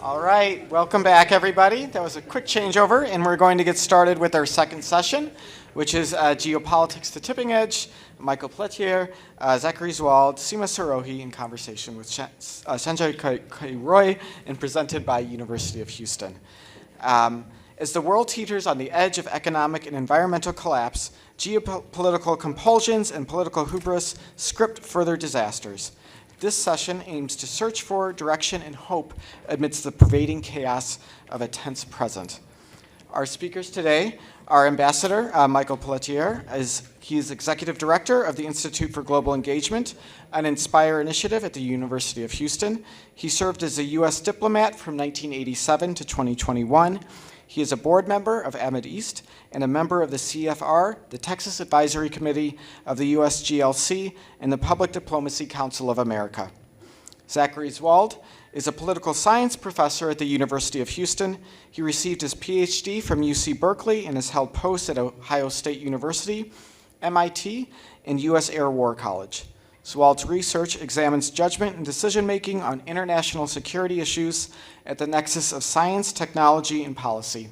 All right, welcome back, everybody. That was a quick changeover, and we're going to get started with our second session, which is Geopolitics, the Tipping Edge, Michael Pelletier, Zachary, Zwald, Seema, Sirohi, in conversation with Sanjoy K and presented by University of Houston. As the world teeters on the edge of economic and environmental collapse, geopolitical compulsions and political hubris script further disasters. This session aims to search for direction and hope amidst the pervading chaos of a tense present. Our speakers today are Ambassador Michael Pelletier. He is Executive Director of the Institute for Global Engagement, an Inspire initiative at the University of Houston. He served as a U.S. diplomat from 1987 to 2021. He is a board member of amidst and a member of the CFR, the Texas Advisory Committee of the U.S. GLC, and the Public Diplomacy Council of America. Zachary Zwald is a political science professor at the University of Houston. He received his PhD from UC Berkeley and has held posts at Ohio State University, MIT, and U.S. Air War College. Zwald's research examines judgment and decision-making on international security issues at the nexus of science, technology, and policy.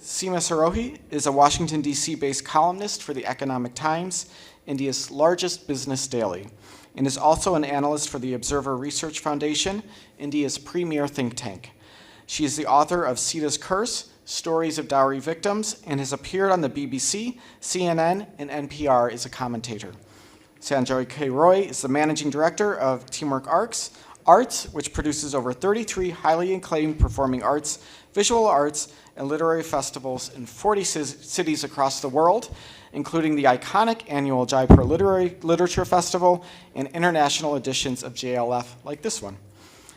Seema Sirohi is a Washington, D.C.-based columnist for the Economic Times, India's largest business daily, and is also an analyst for the Observer Research Foundation, India's premier think tank. She is the author of Sita's Curse, Stories of Dowry Victims, and has appeared on the BBC, CNN, and NPR as a commentator. Sanjoy K is the managing director of Teamwork Arts, which produces over 33 highly acclaimed performing arts, visual arts, and literary festivals in 40 cities across the world, including the iconic annual Jaipur Literature Festival and international editions of JLF like this one.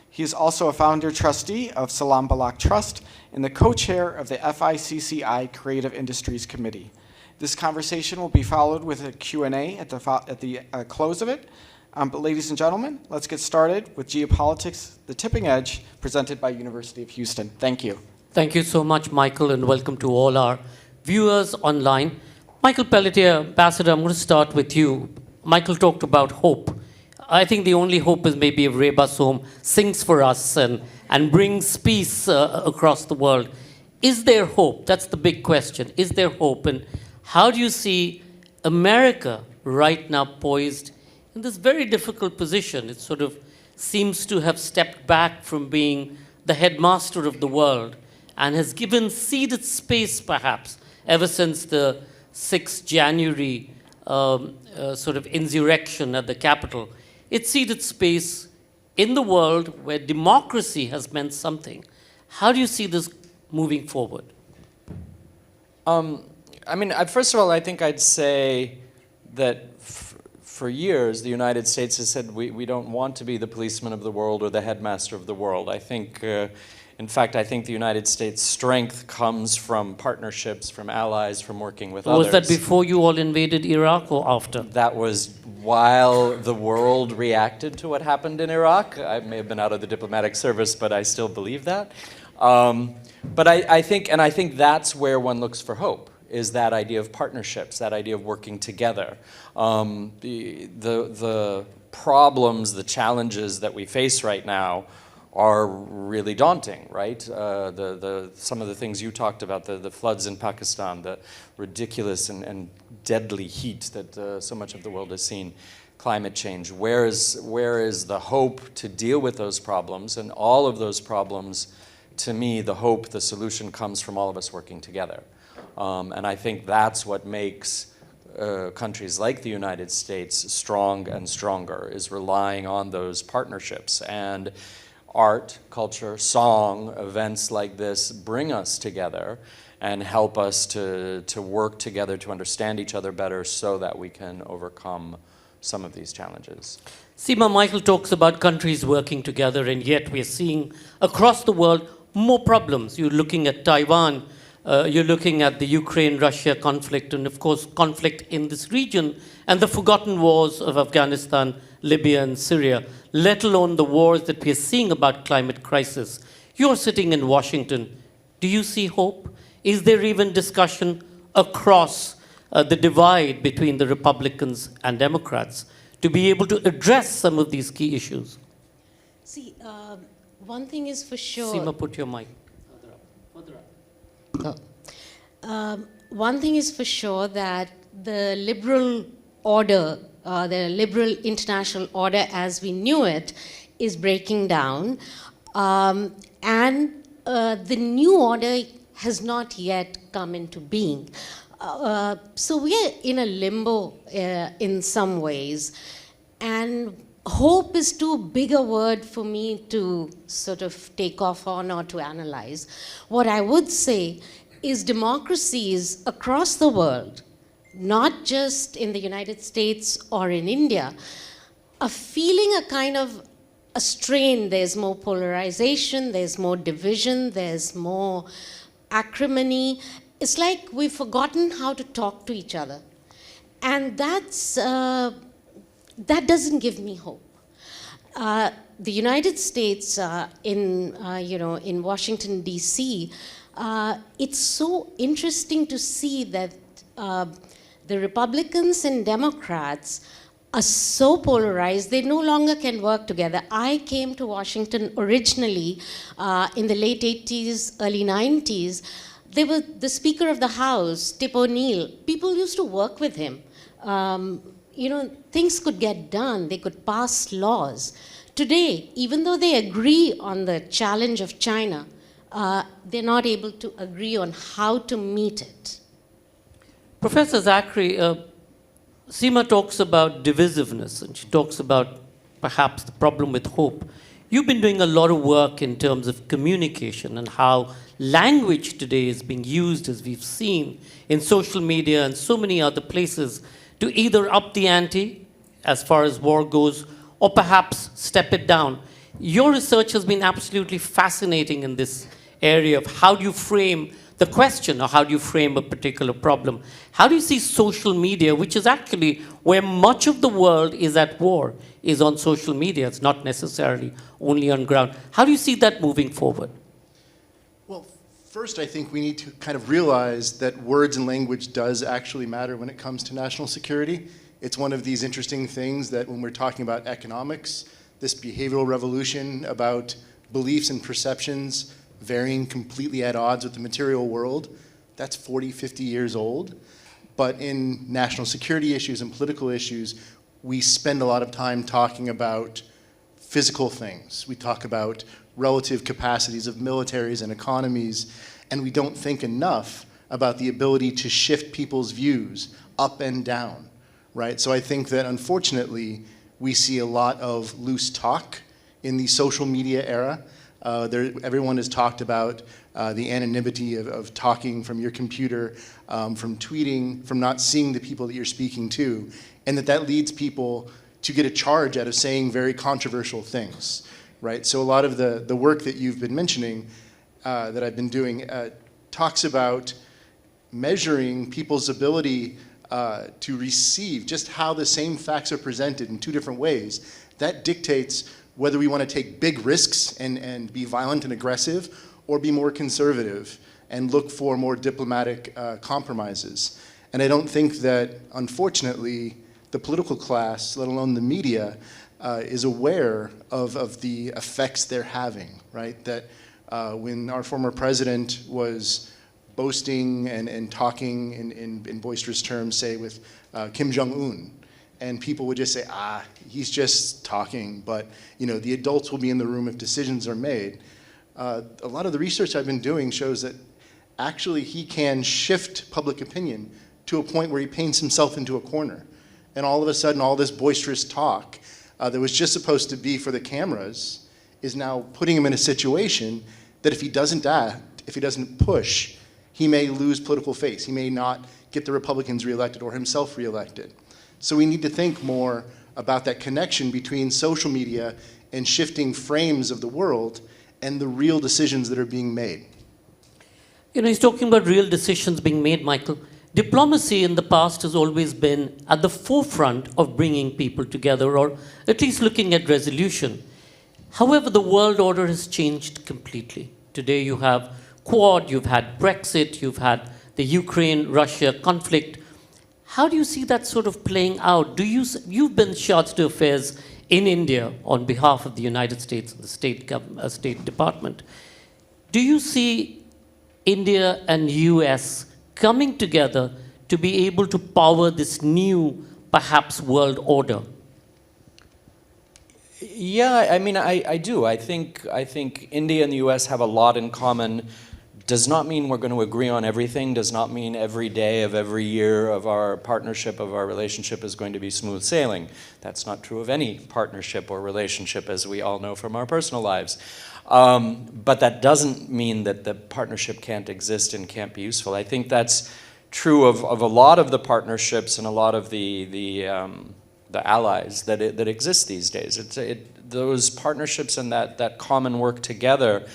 He is also a founder trustee of Salam Balak Trust and the co-chair of the FICCI Creative Industries Committee. This conversation will be followed with a Q&A at the close of it. But ladies and gentlemen, let's get started with Geopolitics, the Tipping Edge, presented by University of Houston. Thank you. Thank you so much, Michael, and welcome to all our viewers online. Michael Pelletier, Ambassador, I'm going to start with you. Michael talked about hope. I think the only hope is maybe if Reba Som sings for us and brings peace across the world. Is there hope? That's the big question. Is there hope? And how do you see America right now poised in this very difficult position? It sort of seems to have stepped back from being the headmaster of the world and has ceded space, perhaps, ever since the 6th January sort of insurrection at the Capitol. It ceded space in the world where democracy has meant something. How do you see this moving forward? First of all, I think I'd say that for years, the United States has said we don't want to be the policeman of the world or the headmaster of the world. I think, in fact, I think the United States' strength comes from partnerships, from allies, from working with others. Was that before you all invaded Iraq or after? That was while the world reacted to what happened in Iraq. I may have been out of the diplomatic service, but I still believe that. But I think that's where one looks for hope, is that idea of partnerships, that idea of working together. The problems, the challenges that we face right now are really daunting, right? Some of the things you talked about, the floods in Pakistan, the ridiculous and deadly heat that so much of the world has seen, climate change. Where is the hope to deal with those problems? And all of those problems, to me, the hope, the solution comes from all of us working together. And I think that's what makes countries like the United States strong and stronger, is relying on those partnerships. And art, culture, song, events like this bring us together and help us to work together to understand each other better so that we can overcome some of these challenges. Seema, Michael talks about countries working together, and yet we're seeing across the world more problems. You're looking at Taiwan, you're looking at the Ukraine-Russia conflict, and of course conflict in this region, and the forgotten wars of Afghanistan, Libya, and Syria, let alone the wars that we're seeing about climate crisis. You're sitting in Washington. Do you see hope? Is there even discussion across the divide between the Republicans and Democrats to be able to address some of these key issues? See, One thing is for sure. Seema, put your mic further up. One thing is for sure that the liberal order, the liberal international order as we knew it, is breaking down. And the new order has not yet come into being. So we are in a limbo in some ways. And hope is too big a word for me to sort of take off on or to analyze. What I would say is democracies across the world, not just in the United States or in India, are feeling a kind of a strain. There's more polarization, there's more division, there's more acrimony. It's like we've forgotten how to talk to each other. And that doesn't give me hope. The United States, in Washington, D.C., it's so interesting to see that the Republicans and Democrats are so polarized, they no longer can work together. I came to Washington originally in the late 80s, early 90s. They were the Speaker of the House, Tip O'Neill. People used to work with him. Things could get done. They could pass laws. Today, even though they agree on the challenge of China, they're not able to agree on how to meet it. Professor Zachary, Seema talks about divisiveness, and she talks about perhaps the problem with hope. You've been doing a lot of work in terms of communication and how language today is being used, as we've seen, in social media and so many other places, to either up the ante as far as war goes, or perhaps step it down. Your research has been absolutely fascinating in this area of how do you frame the question or how do you frame a particular problem. How do you see social media, which is actually where much of the world is at war, is on social media. It's not necessarily only on ground. How do you see that moving forward? Well, first I think we need to kind of realize that words and language does actually matter when it comes to national security. It's one of these interesting things that when we're talking about economics, this behavioral revolution about beliefs and perceptions varying completely at odds with the material world, that's 40, 50 years old. But in national security issues and political issues, we spend a lot of time talking about physical things. We talk about relative capacities of militaries and economies, and we don't think enough about the ability to shift people's views up and down, right? So I think that unfortunately, we see a lot of loose talk in the social media era. Everyone has talked about the anonymity of talking from your computer, from tweeting, from not seeing the people that you're speaking to, and that leads people to get a charge out of saying very controversial things, right? So a lot of the work that you've been mentioning, that I've been doing, talks about measuring people's ability to receive just how the same facts are presented in two different ways. That dictates whether we want to take big risks and be violent and aggressive, or be more conservative and look for more diplomatic compromises. And I don't think that, unfortunately, the political class, let alone the media, is aware of the effects they're having, right? That when our former president was boasting and talking in boisterous terms, say with Kim Jong-un, and people would just say, he's just talking, but the adults will be in the room if decisions are made. A lot of the research I've been doing shows that actually he can shift public opinion to a point where he paints himself into a corner. And all of a sudden, all this boisterous talk that was just supposed to be for the cameras is now putting him in a situation that if he doesn't act, if he doesn't push, he may lose political face. He may not get the Republicans reelected or himself reelected. So we need to think more about that connection between social media and shifting frames of the world and the real decisions that are being made. He's talking about real decisions being made, Michael. Diplomacy in the past has always been at the forefront of bringing people together, or at least looking at resolution. However, the world order has changed completely. Today you have Quad, you've had Brexit, you've had the Ukraine-Russia conflict. How do you see that sort of playing out? You've been chargé d'affaires in India on behalf of the United States and the State Department. Do you see India and US coming together to be able to power this new, perhaps, world order? Yeah, I mean, I do. I think India and the US have a lot in common. Does not mean we're going to agree on everything, does not mean every day of every year of our partnership, of our relationship is going to be smooth sailing. That's not true of any partnership or relationship, as we all know from our personal lives. But that doesn't mean that the partnership can't exist and can't be useful. I think that's true of a lot of the partnerships and a lot of the allies that exist these days. Those partnerships and that common work together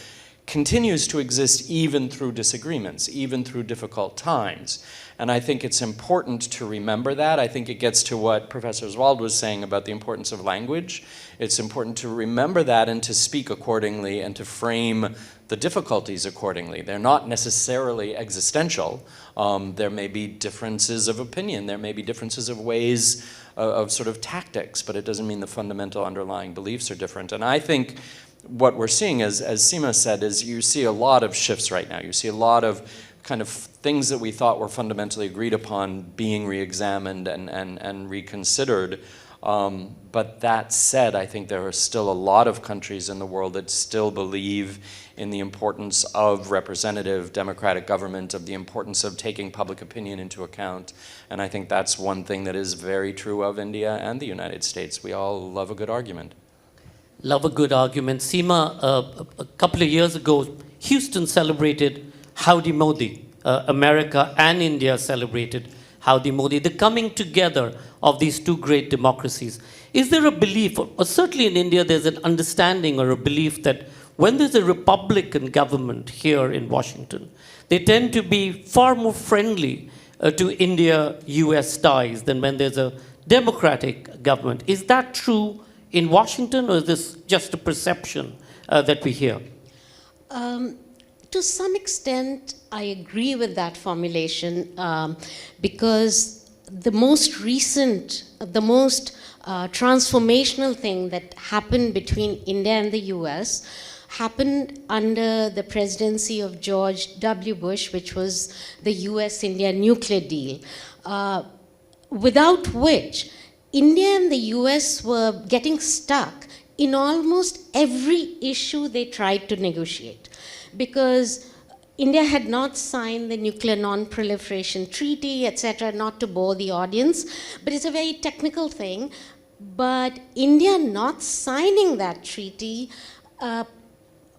continues to exist even through disagreements, even through difficult times. And I think it's important to remember that. I think it gets to what Professor Zwald was saying about the importance of language. It's important to remember that and to speak accordingly and to frame the difficulties accordingly. They're not necessarily existential. There may be differences of opinion. There may be differences of ways of sort of tactics, but it doesn't mean the fundamental underlying beliefs are different. And I think what we're seeing, as Seema said, is you see a lot of shifts right now. You see a lot of kind of things that we thought were fundamentally agreed upon being re-examined and reconsidered. But that said, I think there are still a lot of countries in the world that still believe in the importance of representative democratic government, of the importance of taking public opinion into account. And I think that's one thing that is very true of India and the United States. We all love a good argument. Love a good argument. Seema, a couple of years ago, Houston celebrated Howdy Modi. America and India celebrated Howdy Modi, the coming together of these two great democracies. Is there a belief, or certainly in India there's an understanding or a belief that when there's a Republican government here in Washington, they tend to be far more friendly to India-US ties than when there's a Democratic government. Is that true in Washington, or is this just a perception that we hear? To some extent, I agree with that formulation because the most recent, the most transformational thing that happened between India and the US happened under the presidency of George W. Bush, which was the US-India nuclear deal, without which India and the US were getting stuck in almost every issue they tried to negotiate, because India had not signed the Nuclear Non-Proliferation Treaty, etc., not to bore the audience, but it's a very technical thing. But India not signing that treaty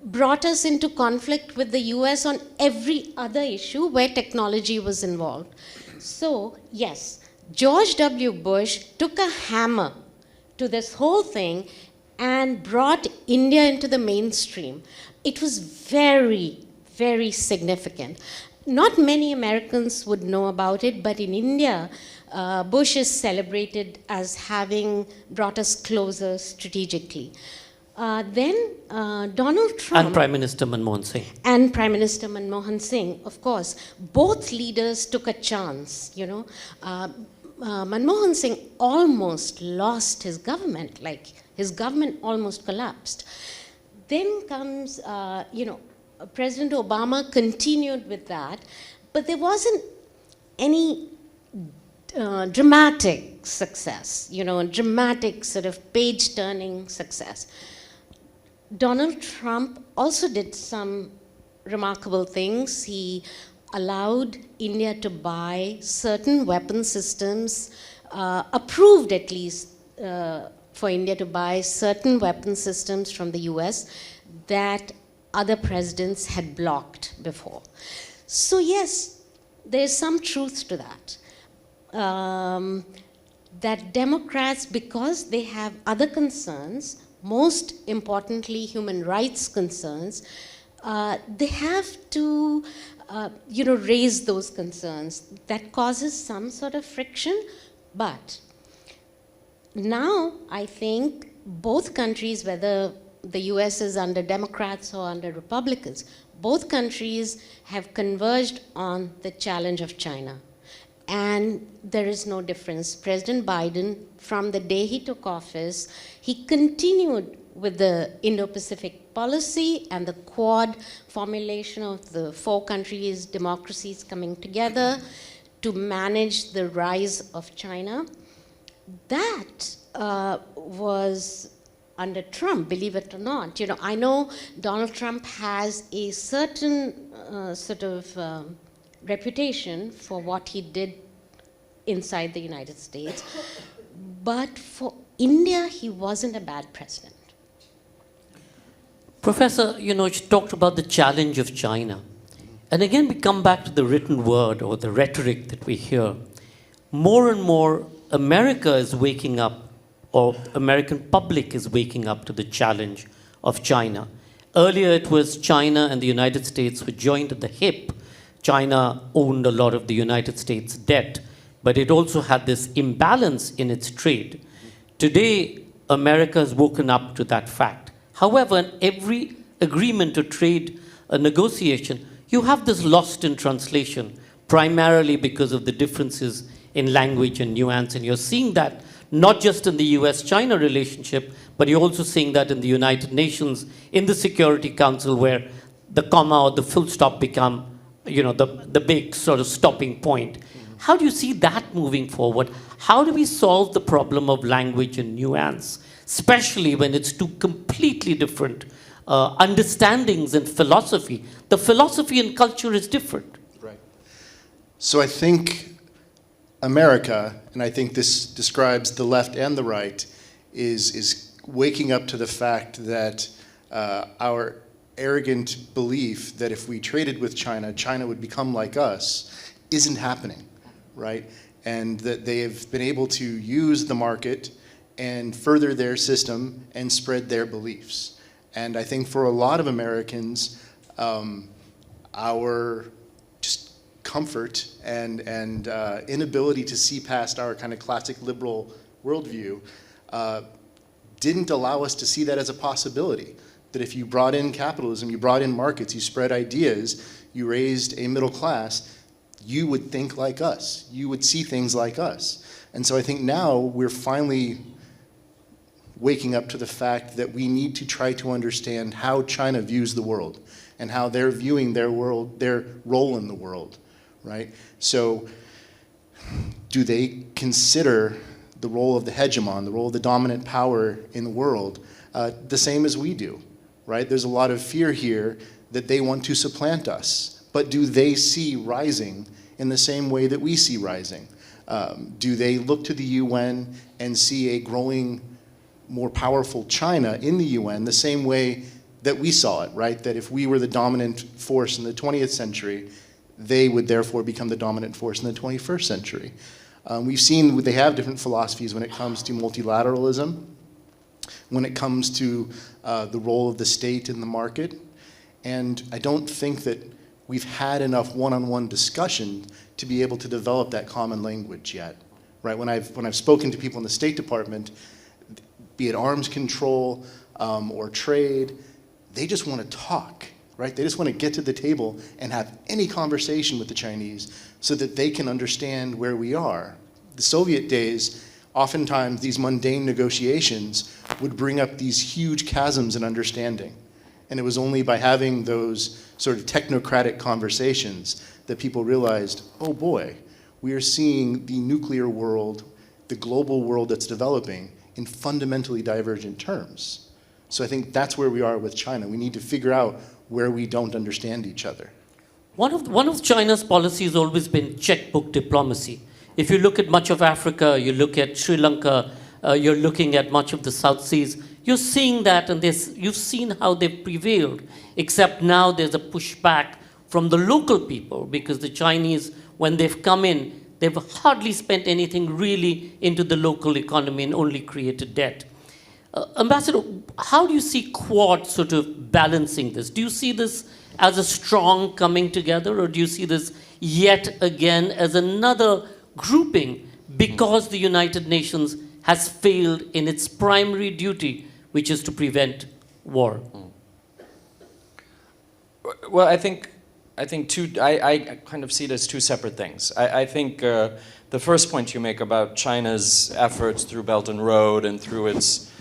brought us into conflict with the US on every other issue where technology was involved. So, yes, George W. Bush took a hammer to this whole thing and brought India into the mainstream. It was very, very significant. Not many Americans would know about it, but in India, Bush is celebrated as having brought us closer strategically. Then Donald Trump... And Prime Minister Manmohan Singh. And Prime Minister Manmohan Singh, of course. Both leaders took a chance, you know. Manmohan Singh almost lost his government, like his government almost collapsed. Then comes, President Obama continued with that, but there wasn't any dramatic success, dramatic sort of page-turning success. Donald Trump also did some remarkable things. He allowed India to buy certain weapon systems, approved at least for India to buy certain weapon systems from the US that other presidents had blocked before. So yes, there's some truth to that. That Democrats, because they have other concerns, most importantly human rights concerns, they have to raise those concerns. That causes some sort of friction, but now I think both countries, whether the US is under Democrats or under Republicans, both countries have converged on the challenge of China. And there is no difference. President Biden, from the day he took office, he continued with the Indo-Pacific policy and the Quad formulation of the 4 countries, democracies coming together to manage the rise of China. That was under Trump, believe it or not. You know, I know Donald Trump has a certain reputation for what he did inside the United States, but for India, he wasn't a bad president. Professor, you talked about the challenge of China. And again, we come back to the written word or the rhetoric that we hear. More and more, America is waking up, or American public is waking up to the challenge of China. Earlier, it was China and the United States were joined at the hip. China owned a lot of the United States' debt, but it also had this imbalance in its trade. Today, America has woken up to that fact. However, in every agreement or trade negotiation, you have this lost in translation, primarily because of the differences in language and nuance. And you're seeing that not just in the US-China relationship, but you're also seeing that in the United Nations, in the Security Council, where the comma or the full stop become the big sort of stopping point. How do you see that moving forward? How do we solve the problem of language and nuance, especially when it's two completely different understandings and philosophy? The philosophy and culture is different. Right. So I think America, and I think this describes the left and the right, is waking up to the fact that our arrogant belief that if we traded with China, China would become like us, isn't happening, right? And that they have been able to use the market and further their system and spread their beliefs. And I think for a lot of Americans, our just comfort and inability to see past our kind of classic liberal worldview didn't allow us to see that as a possibility. That if you brought in capitalism, you brought in markets, you spread ideas, you raised a middle class, you would think like us. You would see things like us. And so I think now we're finally waking up to the fact that we need to try to understand how China views the world and how they're viewing their world, their role in the world, right? So do they consider the role of the hegemon, the role of the dominant power in the world, the same as we do? Right? There's a lot of fear here that they want to supplant us. But do they see rising in the same way that we see rising? Do they look to the UN and see a growing, more powerful China in the UN the same way that we saw it, right? That if we were the dominant force in the 20th century, they would therefore become the dominant force in the 21st century. We've seen they have different philosophies when it comes to multilateralism, when it comes to the role of the state in the market. And I don't think that we've had enough one-on-one discussion to be able to develop that common language yet, right? When I've spoken to people in the State Department, be it arms control or trade, they just want to talk, right? They just want to get to the table and have any conversation with the Chinese so that they can understand where we are. The Soviet days, oftentimes these mundane negotiations would bring up these huge chasms in understanding. And it was only by having those sort of technocratic conversations that people realized, oh boy, we are seeing the nuclear world, the global world that's developing in fundamentally divergent terms. So I think that's where we are with China. We need to figure out where we don't understand each other. One of China's policies has always been checkbook diplomacy. If you look at much of Africa, you look at Sri Lanka, you're looking at much of the South Seas, you're seeing that, and you've seen how they've prevailed, except now there's a pushback from the local people, because the Chinese, when they've come in, they've hardly spent anything really into the local economy and only created debt. Ambassador, how do you see Quad sort of balancing this? Do you see this as a strong coming together, or do you see this yet again as another grouping because the United Nations has failed in its primary duty, which is to prevent war? Well, I think I think I kind of see it as two separate things. I think the first point you make about China's efforts through Belt and Road and through its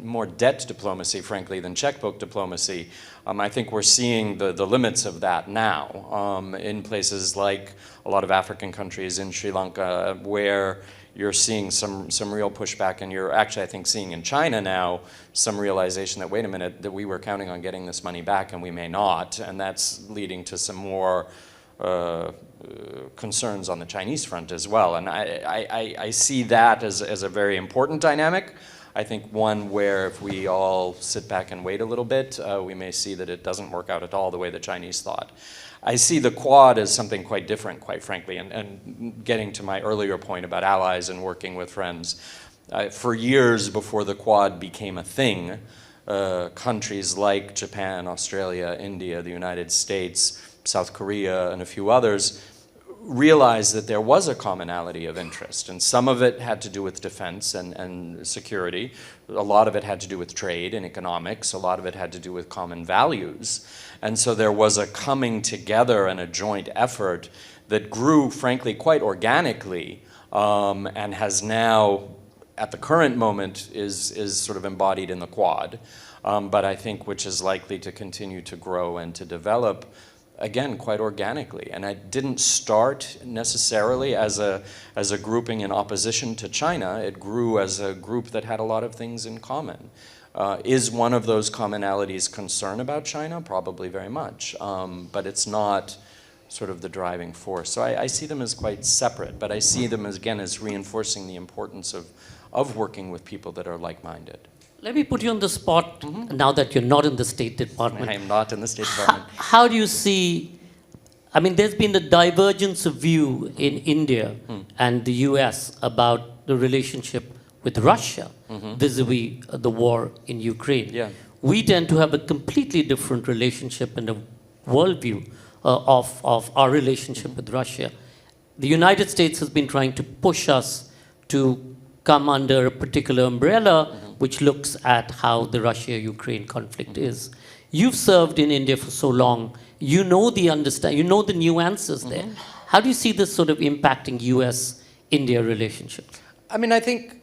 more debt diplomacy, frankly, than checkbook diplomacy, I think we're seeing the limits of that now in places like a lot of African countries, in Sri Lanka, where you're seeing some real pushback, and you're actually, I think, seeing in China now some realization that, wait a minute, that we were counting on getting this money back and we may not, and that's leading to some more concerns on the Chinese front as well. And I see that as a very important dynamic. I think one where if we all sit back and wait a little bit, we may see that it doesn't work out at all the way the Chinese thought. I see the Quad as something quite different, quite frankly, and getting to my earlier point about allies and working with friends. For years before the Quad became a thing, countries like Japan, Australia, India, the United States, South Korea, and a few others realized that there was a commonality of interest, and some of it had to do with defense and security. A lot of it had to do with trade and economics. A lot of it had to do with common values. And so there was a coming together and a joint effort that grew, frankly, quite organically, and has now, at the current moment, is sort of embodied in the Quad, but I think which is likely to continue to grow and to develop, again, quite organically. And it didn't start necessarily as a grouping in opposition to China. It grew as a group that had a lot of things in common. Is one of those commonalities concern about China? Probably very much, but it's not sort of the driving force. So I see them as quite separate, but I see them as, again, as reinforcing the importance of working with people that are like-minded. Let me put you on the spot now that you're not in the State Department. I am not in the State Department. How do you see, I mean, there's been a divergence of view in India and the US about the relationship with Russia vis-a-vis the war in Ukraine. Yeah. We tend to have a completely different relationship and a worldview of our relationship with Russia. The United States has been trying to push us to come under a particular umbrella which looks at how the Russia-Ukraine conflict is. You've served in India for so long. You know you know the nuances there. How do you see this sort of impacting US-India relationship? I mean, I think,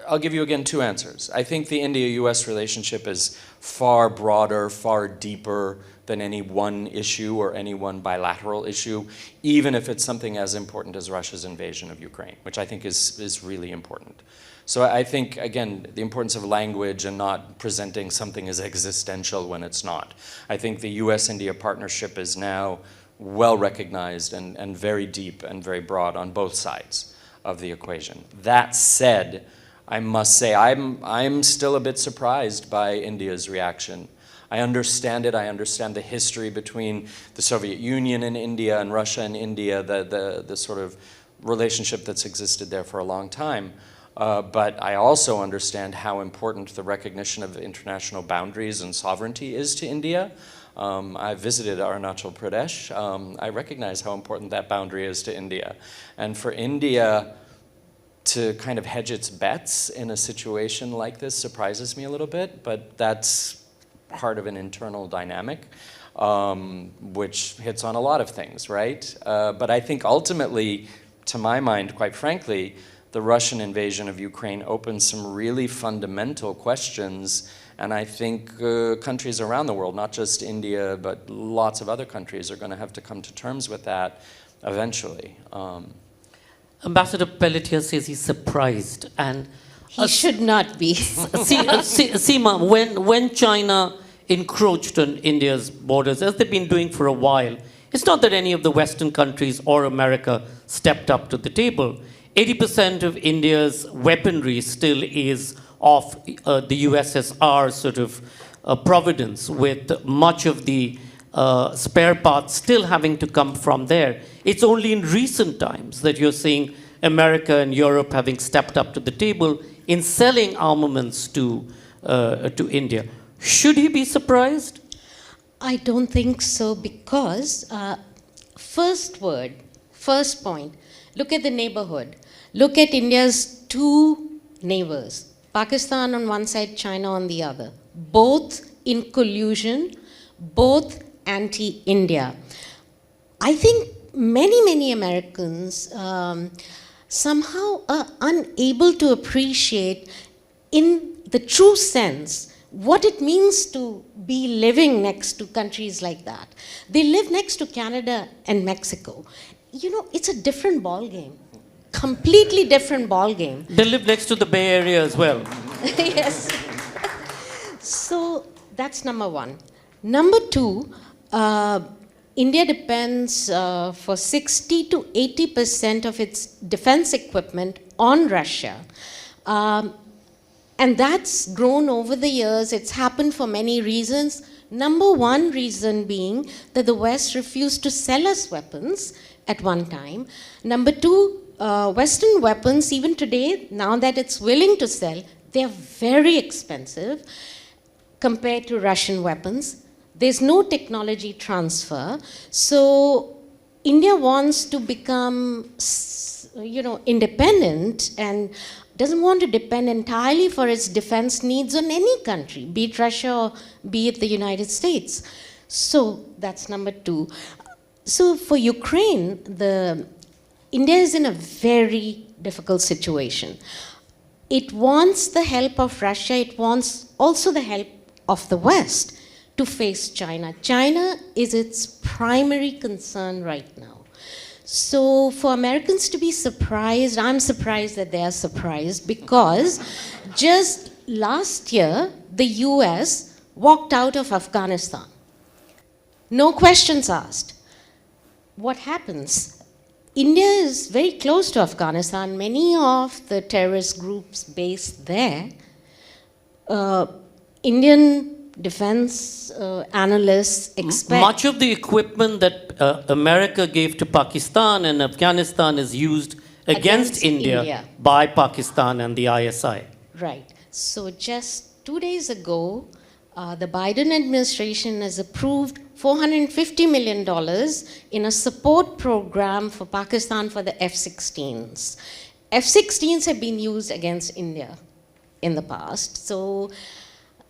I'll give you again two answers. I think the India-US relationship is far broader, far deeper than any one issue or any one bilateral issue, even if it's something as important as Russia's invasion of Ukraine, which I think is really important. So I think, again, the importance of language and not presenting something as existential when it's not. I think the US-India partnership is now well recognized and very deep and very broad on both sides of the equation. That said, I must say I'm still a bit surprised by India's reaction. I understand it. I understand the history between the Soviet Union and India and Russia and India, the sort of relationship that's existed there for a long time. But I also understand how important the recognition of international boundaries and sovereignty is to India. I visited Arunachal Pradesh. I recognize how important that boundary is to India. And for India to kind of hedge its bets in a situation like this surprises me a little bit, but that's part of an internal dynamic, which hits on a lot of things, right? But I think ultimately, to my mind, quite frankly, the Russian invasion of Ukraine opens some really fundamental questions, and I think countries around the world, not just India, but lots of other countries are going to have to come to terms with that eventually. Ambassador Pelletier says he's surprised, and He should not be. Seema, when China encroached on India's borders, as they've been doing for a while, it's not that any of the Western countries or America stepped up to the table. 80% of India's weaponry still is of the USSR sort of providence, with much of the spare parts still having to come from there. It's only in recent times that you're seeing America and Europe having stepped up to the table in selling armaments to India. Should he be surprised? I don't think so, because first point, look at the neighborhood. Look at India's two neighbors, Pakistan on one side, China on the other, both in collusion, both anti-India. I think many Americans somehow are unable to appreciate in the true sense what it means to be living next to countries like that. They live next to Canada and Mexico. You know, it's a different ball game. Completely different ball game. They live next to the Bay Area as well. Yes. So that's number one. Number two, India depends for 60 to 80% of its defense equipment on Russia. And that's grown over the years. It's happened for many reasons. Number one reason being that the West refused to sell us weapons at one time. Number two, Western weapons, even today, now that it's willing to sell, they're very expensive compared to Russian weapons. There's no technology transfer. So India wants to become, independent and doesn't want to depend entirely for its defense needs on any country, be it Russia or be it the United States. So that's number two. So for Ukraine, India is in a very difficult situation. It wants the help of Russia. It wants also the help of the West to face China. China is its primary concern right now. So for Americans to be surprised, I'm surprised that they are surprised because just last year, the US walked out of Afghanistan. No questions asked. What happens? India is very close to Afghanistan. Many of the terrorist groups based there, Indian defense analysts expect. Much of the equipment that America gave to Pakistan and Afghanistan is used against India by Pakistan and the ISI. Right. So just 2 days ago, the Biden administration has approved $450 million in a support program for Pakistan for the F-16s. F-16s have been used against India in the past. So,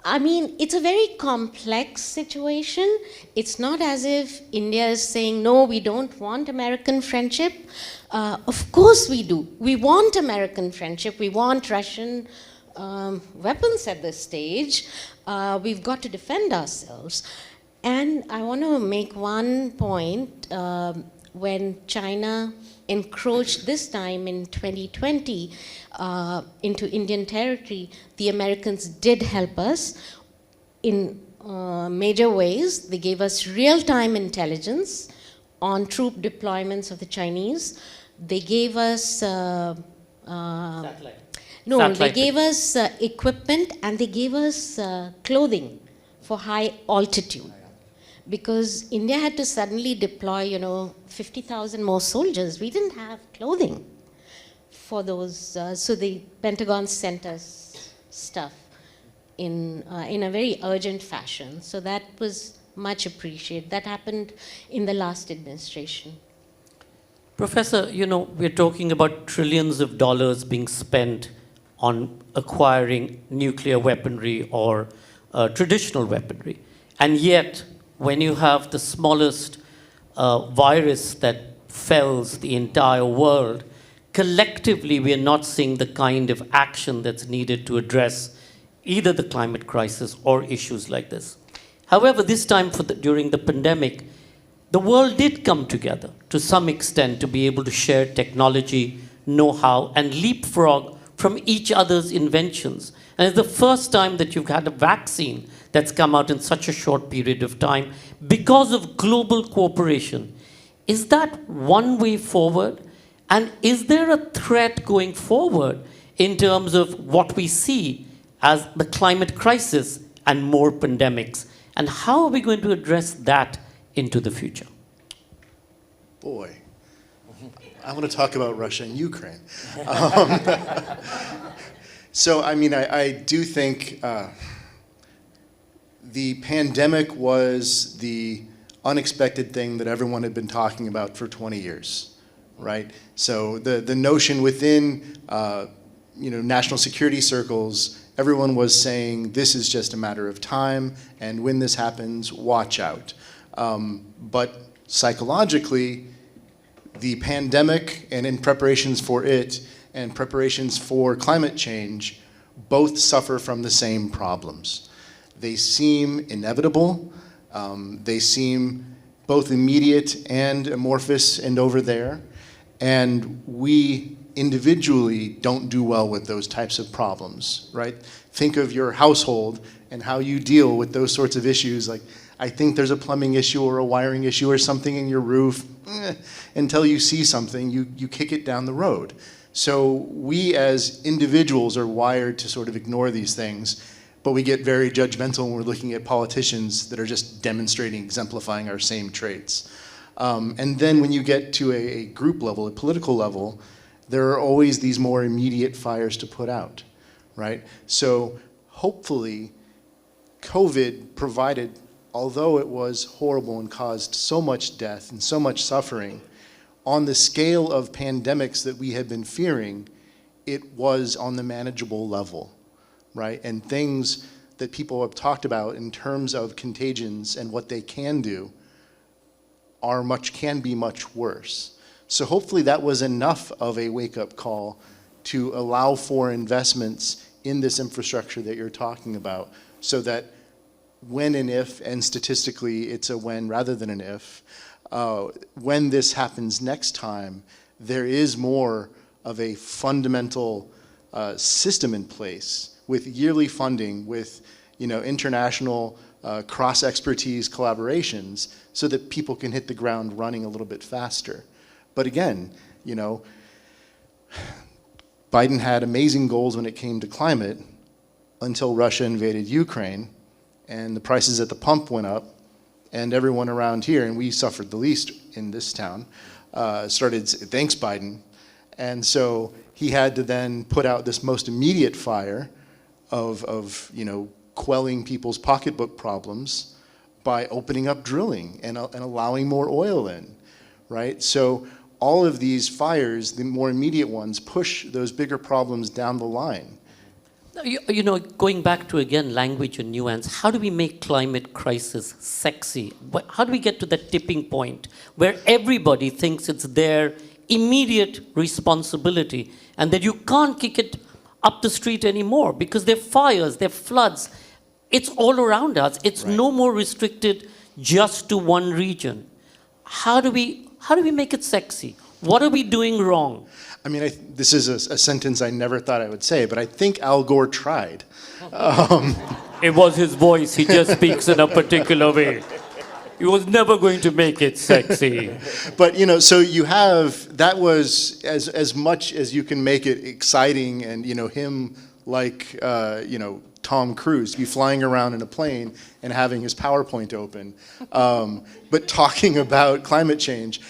I mean, it's a very complex situation. It's not as if India is saying, no, we don't want American friendship. Of course we do. We want American friendship. We want Russian weapons at this stage. We've got to defend ourselves. And I want to make one point. When China encroached this time in 2020 into Indian territory, the Americans did help us in major ways. They gave us real-time intelligence on troop deployments of the Chinese. They gave us Satellite. No, Satellite. they gave us equipment and they gave us clothing for high altitude. Because India had to suddenly deploy, 50,000 more soldiers. We didn't have clothing for those. So the Pentagon sent us stuff in a very urgent fashion. So that was much appreciated. That happened in the last administration. Professor, we're talking about trillions of dollars being spent on acquiring nuclear weaponry or traditional weaponry. And yet, when you have the smallest virus that fells the entire world, collectively we are not seeing the kind of action that's needed to address either the climate crisis or issues like this. However, this time during the pandemic, the world did come together to some extent to be able to share technology, know-how, and leapfrog from each other's inventions. And it's the first time that you've had a vaccine that's come out in such a short period of time because of global cooperation. Is that one way forward? And is there a threat going forward in terms of what we see as the climate crisis and more pandemics? And how are we going to address that into the future? Boy, I want to talk about Russia and Ukraine. So, I do think the pandemic was the unexpected thing that everyone had been talking about for 20 years, right? So the notion within, national security circles, everyone was saying this is just a matter of time, and when this happens, watch out. But psychologically, the pandemic and in preparations for it and preparations for climate change both suffer from the same problems. They seem inevitable. They seem both immediate and amorphous and over there. And we individually don't do well with those types of problems, right? Think of your household and how you deal with those sorts of issues. Like, I think there's a plumbing issue or a wiring issue or something in your roof. Until you see something, you kick it down the road. So we as individuals are wired to sort of ignore these things, but we get very judgmental when we're looking at politicians that are just demonstrating, exemplifying our same traits. And then when you get to a group level, a political level, there are always these more immediate fires to put out, right? So hopefully COVID provided, although it was horrible and caused so much death and so much suffering, on the scale of pandemics that we had been fearing, it was on the manageable level, right? And things that people have talked about in terms of contagions and what they can do can be much worse. So hopefully that was enough of a wake-up call to allow for investments in this infrastructure that you're talking about, so that when and if, and statistically it's a when rather than an if, when this happens next time, there is more of a fundamental system in place with yearly funding, with international cross-expertise collaborations, so that people can hit the ground running a little bit faster. But again, Biden had amazing goals when it came to climate until Russia invaded Ukraine, and the prices at the pump went up, and everyone around here, and we suffered the least in this town, started, thanks Biden. And so he had to then put out this most immediate fire of quelling people's pocketbook problems by opening up drilling and allowing more oil in, right? So all of these fires, the more immediate ones, push those bigger problems down the line. Going back to, again, language and nuance, how do we make climate crisis sexy? How do we get to that tipping point where everybody thinks it's their immediate responsibility and that you can't kick it up the street anymore because there are fires, there are floods. It's all around us. It's right. No more restricted just to one region. How do we make it sexy? What are we doing wrong? I mean, this is a sentence I never thought I would say, but I think Al Gore tried. It was his voice. He just speaks in a particular way. He was never going to make it sexy. But, so you have, that was as much as you can make it exciting and, him like, Tom Cruise, to be flying around in a plane and having his PowerPoint open, but talking about climate change.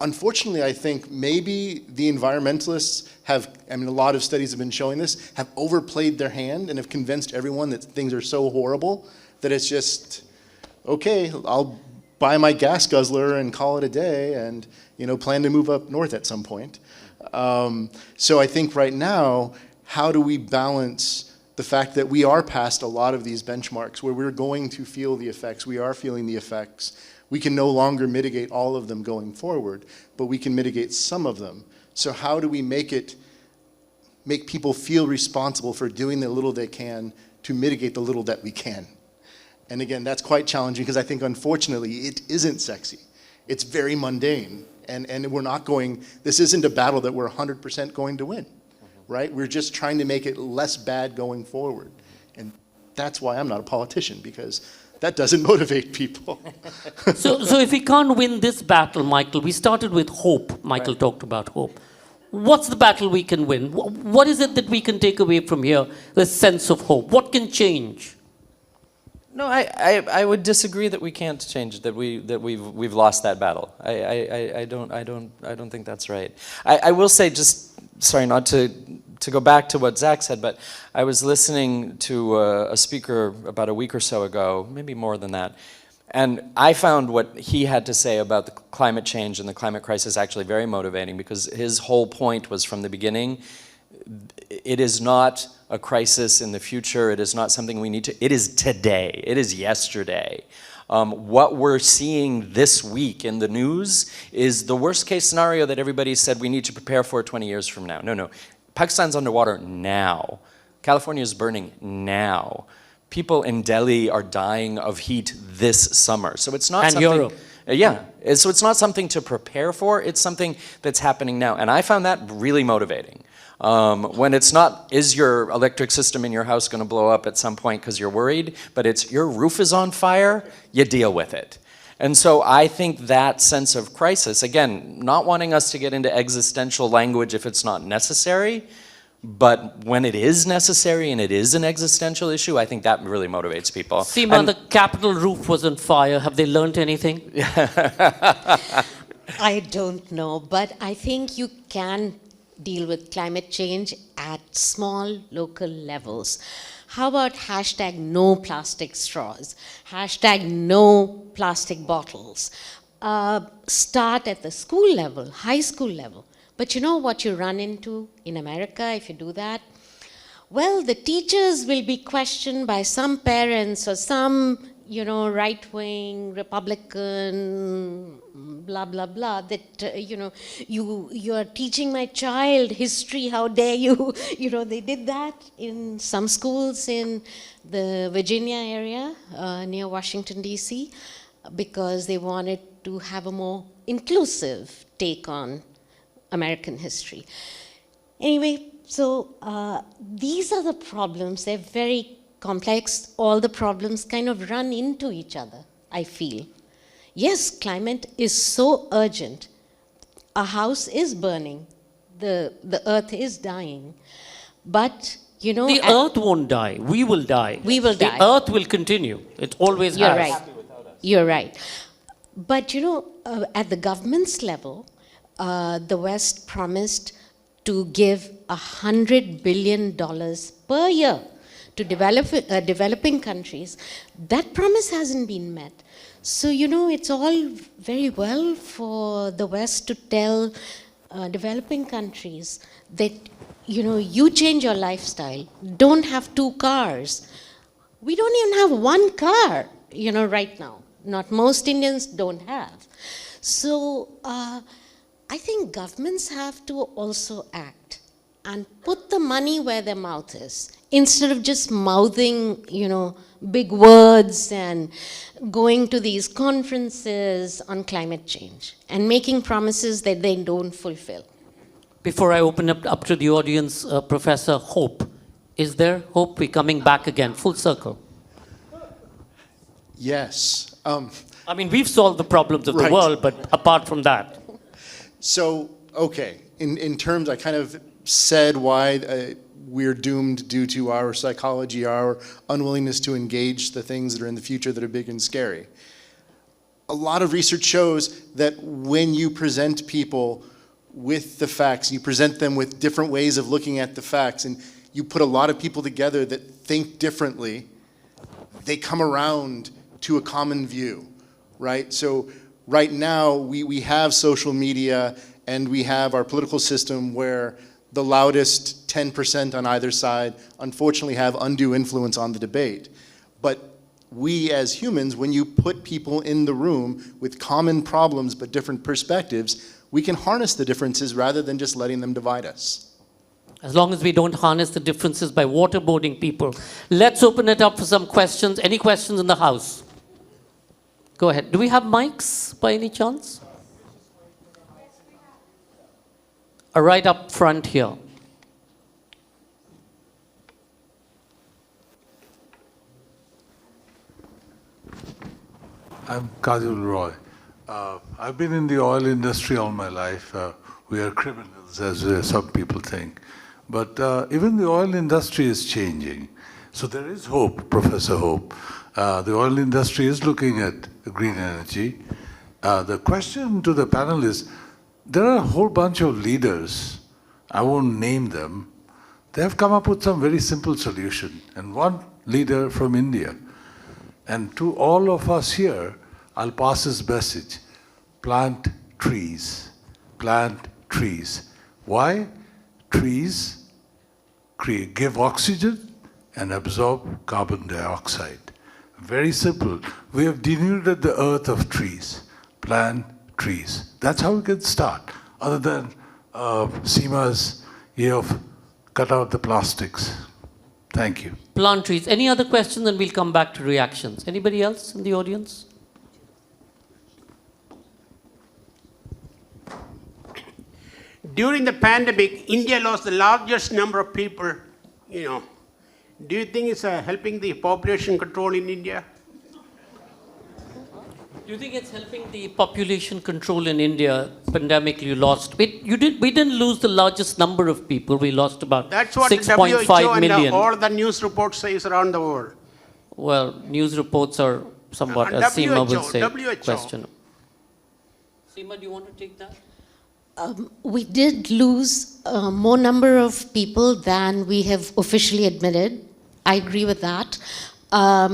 Unfortunately, I think maybe the environmentalists a lot of studies have been showing this, have overplayed their hand and have convinced everyone that things are so horrible that it's just, okay, I'll buy my gas guzzler and call it a day and, plan to move up north at some point. So I think right now, how do we balance the fact that we are past a lot of these benchmarks where we're going to feel the effects, we are feeling the effects. We can no longer mitigate all of them going forward, but we can mitigate some of them. So how do we make people feel responsible for doing the little they can to mitigate the little that we can? And again, that's quite challenging because I think unfortunately it isn't sexy. It's very mundane. And this isn't a battle that we're 100% going to win, right? We're just trying to make it less bad going forward. And that's why I'm not a politician, because that doesn't motivate people. So if we can't win this battle, Michael, we started with hope. Michael talked about hope. What's the battle we can win? What is it that we can take away from here, the sense of hope? What can change? No, I would disagree that we can't change, that we've lost that battle. I don't think that's right. I will say, just sorry, not to go back to what Zach said, but I was listening to a speaker about a week or so ago, maybe more than that, and I found what he had to say about the climate change and the climate crisis actually very motivating, because his whole point was from the beginning it is not a crisis in the future. It is not something we need to, it is today. It is yesterday. What we're seeing this week in the news is the worst case scenario that everybody said we need to prepare for 20 years from now. No. Pakistan's underwater now. California is burning now. People in Delhi are dying of heat this summer. So it's not something... Europe. Yeah. So it's not something to prepare for. It's something that's happening now. And I found that really motivating. When it's not, is your electric system in your house going to blow up at some point because you're worried, but it's your roof is on fire, you deal with it. And so I think that sense of crisis, again, not wanting us to get into existential language if it's not necessary, but when it is necessary and it is an existential issue, I think that really motivates people. Seema, the Capitol roof was on fire. Have they learned anything? I don't know, but I think you can deal with climate change at small local levels. How about hashtag no plastic straws? Hashtag no plastic bottles. Start at the school level, high school level. But you know what you run into in America if you do that? Well, the teachers will be questioned by some parents or some, right-wing Republican, blah, blah, blah, that, you are teaching my child history, how dare you? They did that in some schools in the Virginia area near Washington, D.C., because they wanted to have a more inclusive take on American history. Anyway, so these are the problems. They're very complex. All the problems kind of run into each other, I feel. Yes, climate is so urgent. A house is burning. The earth is dying. But, The earth won't die. We will die. We will die. The earth will continue. It always You're has. right. You're right. But, at the government's level, the West promised to give $100 billion per year to developing countries. That promise hasn't been met. So, it's all very well for the West to tell developing countries that, you change your lifestyle, don't have 2 cars. We don't even have 1 car, right now. Not most Indians don't have. So, I think governments have to also act and put the money where their mouth is, instead of just mouthing, big words and going to these conferences on climate change and making promises that they don't fulfill. Before I open up to the audience, Professor, hope. Is there hope? We're coming back again, full circle. Yes. We've solved the problems of the world, but apart from that. So, okay, in terms, I kind of said why we're doomed due to our psychology, our unwillingness to engage the things that are in the future that are big and scary. A lot of research shows that when you present people with the facts, you present them with different ways of looking at the facts, and you put a lot of people together that think differently, they come around to a common view, right? So right now, we have social media and we have our political system where the loudest 10% on either side unfortunately have undue influence on the debate. But we as humans, when you put people in the room with common problems but different perspectives, we can harness the differences rather than just letting them divide us. As long as we don't harness the differences by waterboarding people. Let's open it up for some questions. Any questions in the house? Go ahead. Do we have mics by any chance? Right up front here. I'm Kajul Roy. I've been in the oil industry all my life. We are criminals, as some people think. But even the oil industry is changing. So there is hope, Professor Hope. The oil industry is looking at green energy. The question to the panel is, there are a whole bunch of leaders, I won't name them, they have come up with some very simple solution. And one leader from India. And to all of us here, I'll pass this message. Plant trees. Plant trees. Why? Trees give oxygen and absorb carbon dioxide. Very simple. We have denuded the earth of trees. Plant trees. That's how we can start. Other than Seema's year of cut out the plastics. Thank you. Plant trees. Any other questions? And we'll come back to reactions. Anybody else in the audience? During the pandemic, India lost the largest number of people, Do you think it's helping the population control in India? Do you think it's helping the population control in India? Pandemic, you lost. We didn't lose the largest number of people. We lost about 6.5 That's what the WHO million. and all the news reports says around the world. Well, news reports are somewhat, as Seema will say, WHO. question. Seema, do you want to take that? We did lose more number of people than we have officially admitted. I agree with that.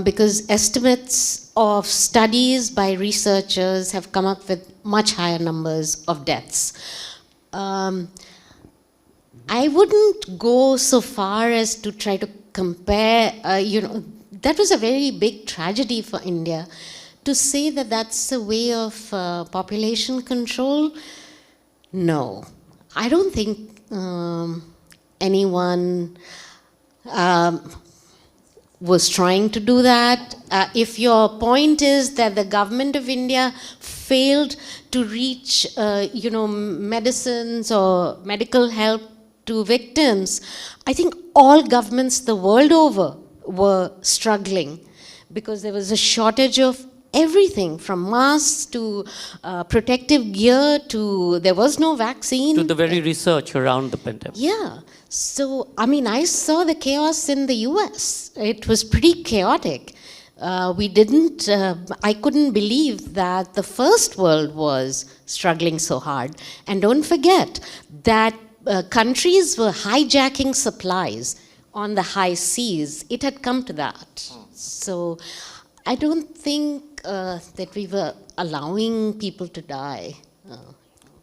Because estimates of studies by researchers have come up with much higher numbers of deaths. I wouldn't go so far as to try to compare, that was a very big tragedy for India. To say that that's a way of population control, no. I don't think anyone was trying to do that. If your point is that the government of India failed to reach, medicines or medical help to victims, I think all governments the world over were struggling because there was a shortage of everything from masks to protective gear to there was no vaccine. To the very research around the pandemic. Yeah. So, I saw the chaos in the US. It was pretty chaotic. I couldn't believe that the first world was struggling so hard. And don't forget that countries were hijacking supplies on the high seas. It had come to that. So, I don't think that we were allowing people to die.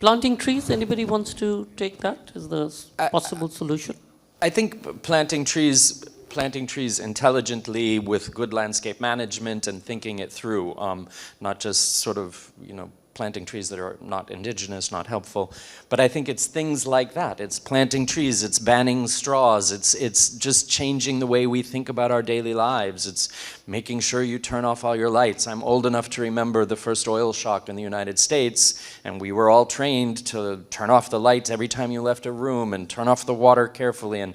Planting trees, anybody wants to take that as the possible solution? I think planting trees intelligently with good landscape management and thinking it through, not just sort of, planting trees that are not indigenous, not helpful. But I think it's things like that. It's planting trees, it's banning straws, it's just changing the way we think about our daily lives. It's making sure you turn off all your lights. I'm old enough to remember the first oil shock in the United States, and we were all trained to turn off the lights every time you left a room and turn off the water carefully and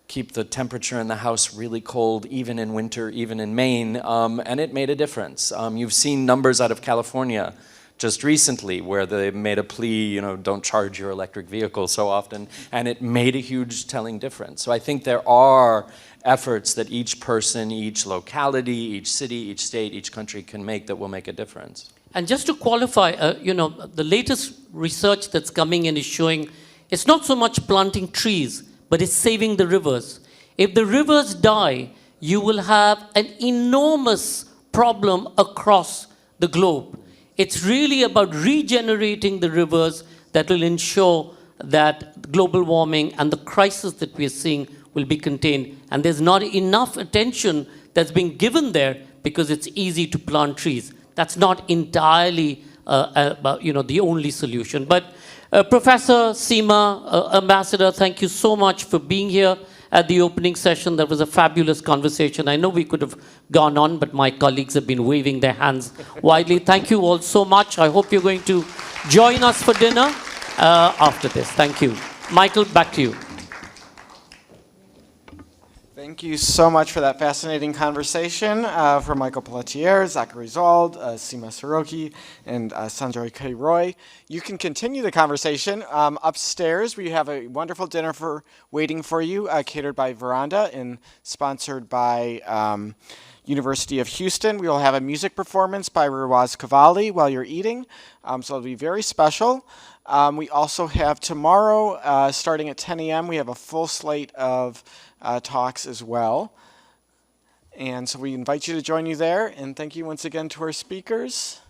keep the temperature in the house really cold, even in winter, even in Maine, and it made a difference. You've seen numbers out of California just recently where they made a plea, don't charge your electric vehicle so often, and it made a huge telling difference. So I think there are efforts that each person, each locality, each city, each state, each country can make that will make a difference. And just to qualify, the latest research that's coming in is showing it's not so much planting trees, but it's saving the rivers. If the rivers die, you will have an enormous problem across the globe. It's really about regenerating the rivers that will ensure that global warming and the crisis that we are seeing will be contained. And there's not enough attention that's being given there because it's easy to plant trees. That's not entirely the only solution. But Professor Seema, Ambassador, thank you so much for being here at the opening session. That was a fabulous conversation. I know we could have gone on, but my colleagues have been waving their hands widely. Thank you all so much. I hope you're going to join us for dinner after this. Thank you. Michael, back to you. Thank you so much for that fascinating conversation from Michael Pelletier, Zachary Zwald, Seema Sirohi, and Sanjoy K. You can continue the conversation upstairs. We have a wonderful dinner waiting for you, catered by Veranda and sponsored by University of Houston. We will have a music performance by Rawaz Cavalli while you're eating, so it'll be very special. We also have tomorrow, starting at 10 a.m., we have a full slate of talks as well. And so we invite you to join you there. And thank you once again to our speakers.